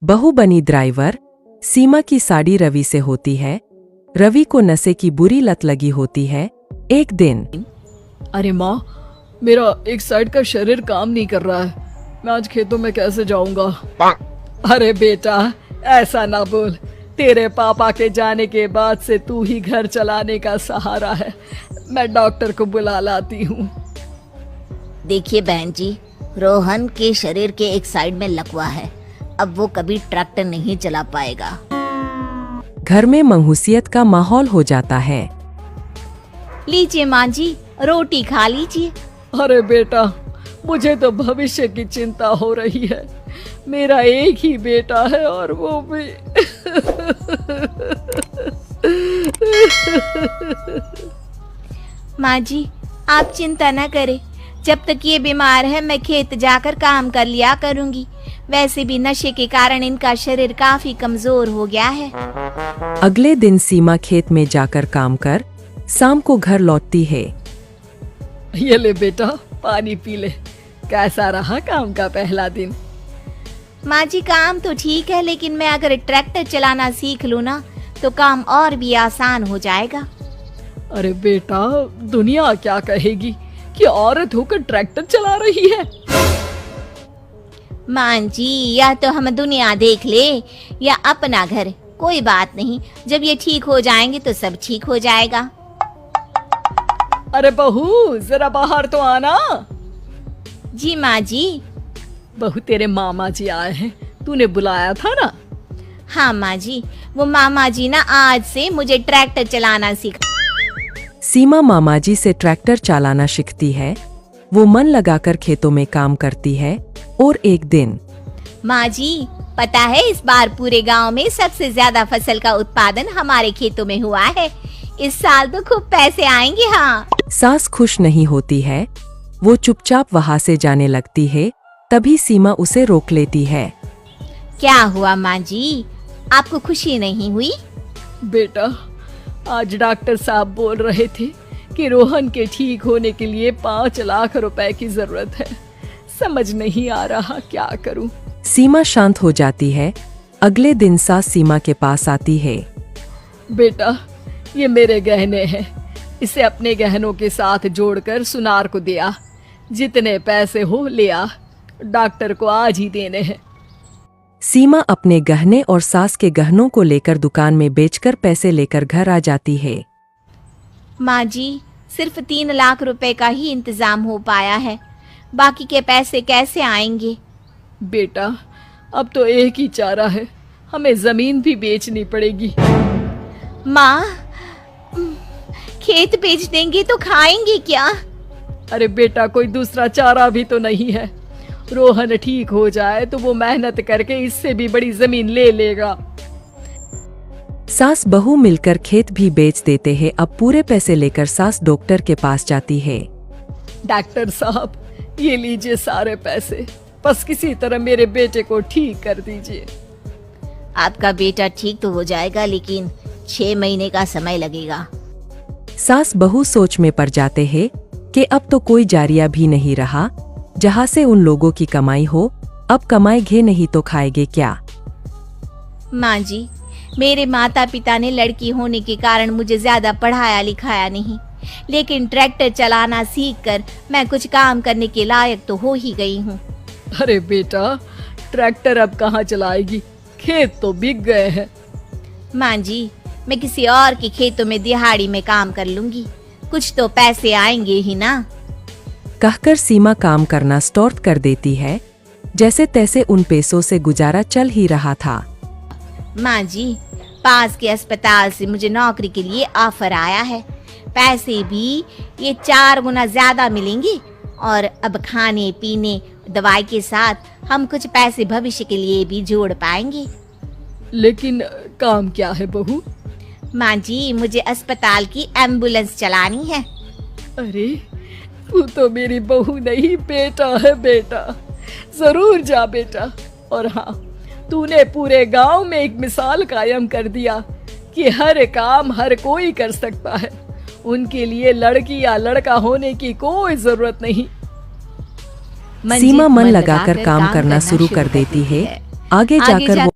बहू बनी ड्राइवर। सीमा की साड़ी रवि से होती है। रवि को नशे की बुरी लत लगी होती है। एक दिन, अरे माँ, मेरा एक साइड का शरीर काम नहीं कर रहा है। मैं आज खेतों में कैसे जाऊंगा? अरे बेटा, ऐसा ना बोल। तेरे पापा के जाने के बाद से तू ही घर चलाने का सहारा है। मैं डॉक्टर को बुला लाती हूँ। देखिए बहन जी, रोहन के शरीर के एक साइड में लकवा है। अब वो कभी ट्रैक्टर नहीं चला पाएगा। घर में मंहूसियत का माहौल हो जाता है। लीजिए माँ जी, रोटी खा लीजिए। अरे बेटा, मुझे तो भविष्य की चिंता हो रही है। मेरा एक ही बेटा है और वो भी माँ जी, आप चिंता न करें। जब तक ये बीमार है मैं खेत जाकर काम कर लिया करूंगी। वैसे भी नशे के कारण इनका शरीर काफी कमजोर हो गया है। अगले दिन सीमा खेत में जाकर काम कर शाम को घर लौटती है। ये ले बेटा, पानी पी ले। कैसा रहा काम का पहला दिन? माँ जी, काम तो ठीक है, लेकिन मैं अगर ट्रैक्टर चलाना सीख लूँ ना तो काम और भी आसान हो जाएगा। अरे बेटा, दुनिया क्या कहेगी कि औरत होकर ट्रैक्टर चला रही है। माँ जी, या तो हम दुनिया देख ले या अपना घर, कोई बात नहीं। जब ये ठीक हो जाएंगे तो सब ठीक हो जाएगा। अरे बहू, जरा बाहर तो आना। जी माँ जी। बहू, तेरे मामा जी आए हैं, तूने बुलाया था ना? हाँ माँ जी, वो मामा जी ना आज से मुझे ट्रैक्टर चलाना सीखा। सीमा मामा जी से ट्रैक्टर चलाना सीखती है। वो मन लगाकर खेतों में काम करती है। और एक दिन, माँ जी, पता है इस बार पूरे गांव में सबसे ज्यादा फसल का उत्पादन हमारे खेतों में हुआ है। इस साल तो खूब पैसे आएंगे। हाँ। सास खुश नहीं होती है। वो चुपचाप वहाँ से जाने लगती है। तभी सीमा उसे रोक लेती है। क्या हुआ माँ जी, आपको खुशी नहीं हुई? बेटा, आज डॉक्टर साहब बोल रहे थे कि रोहन के ठीक होने के लिए 5 लाख रुपए की जरूरत है। समझ नहीं आ रहा क्या करूं। सीमा शांत हो जाती है। अगले दिन सास सीमा के पास आती है। बेटा, ये मेरे गहने हैं। इसे अपने गहनों के साथ जोड़कर सुनार को दिया। जितने पैसे हो ले आ। डॉक्टर को आज ही देने हैं। सीमा अपने गहने और सास के गहनों को लेकर दुकान में बेचकर पैसे लेकर घर आ जाती है। माँ जी, सिर्फ 3 लाख रुपए का ही इंतजाम हो पाया है। बाकी के पैसे कैसे आएंगे? बेटा, अब तो एक ही चारा है, हमें जमीन भी बेचनी पड़ेगी। माँ, खेत बेच देंगे तो खाएंगे क्या? अरे बेटा, कोई दूसरा चारा भी तो नहीं है। रोहन ठीक हो जाए तो वो मेहनत करके इससे भी बड़ी जमीन ले लेगा। सास बहू मिलकर खेत भी बेच देते हैं। अब पूरे पैसे लेकर सास डॉक्टर के पास जाती है। डॉक्टर साहब, ये लीजिए सारे पैसे। बस किसी तरह मेरे बेटे को ठीक कर दीजिए। आपका बेटा ठीक तो हो जाएगा, लेकिन 6 महीने का समय लगेगा। सास बहू सोच में पड़ जाते हैं कि अब तो कोई जारिया भी नहीं रहा जहाँ से उन लोगों की कमाई हो। अब कमाएंगे नहीं तो खाएंगे क्या? माँ जी, मेरे माता पिता ने लड़की होने के कारण मुझे ज्यादा पढ़ाया लिखाया नहीं, लेकिन ट्रैक्टर चलाना सीखकर मैं कुछ काम करने के लायक तो हो ही गई हूँ। अरे बेटा, ट्रैक्टर अब कहाँ चलाएगी? खेत तो बिक गए हैं। माँ जी, मैं किसी और के खेतों में दिहाड़ी में काम कर लूंगी। कुछ तो पैसे आएंगे ही ना। कहकर सीमा काम करना स्टार्ट कर देती है। जैसे तैसे उन पैसों से गुजारा चल ही रहा था। माँ जी, पास के अस्पताल से मुझे नौकरी के लिए ऑफर आया है। पैसे भी ये 4 गुना ज्यादा मिलेंगे और अब खाने पीने दवाई के साथ हम कुछ पैसे भविष्य के लिए भी जोड़ पाएंगे। लेकिन काम क्या है बहू? माँ जी, मुझे अस्पताल की एम्बुलेंस चलानी है। अरे, तू तो मेरी बहू नहीं, बेटा है बेटा। जरूर जा बेटा। और हाँ, तूने पूरे गांव में एक मिसाल कायम कर दिया कि हर काम हर कोई कर सकता है। उनके लिए लड़की या लड़का होने की कोई जरूरत नहीं। सीमा मन लगाकर काम करना शुरू कर देती है। आगे जाकर वो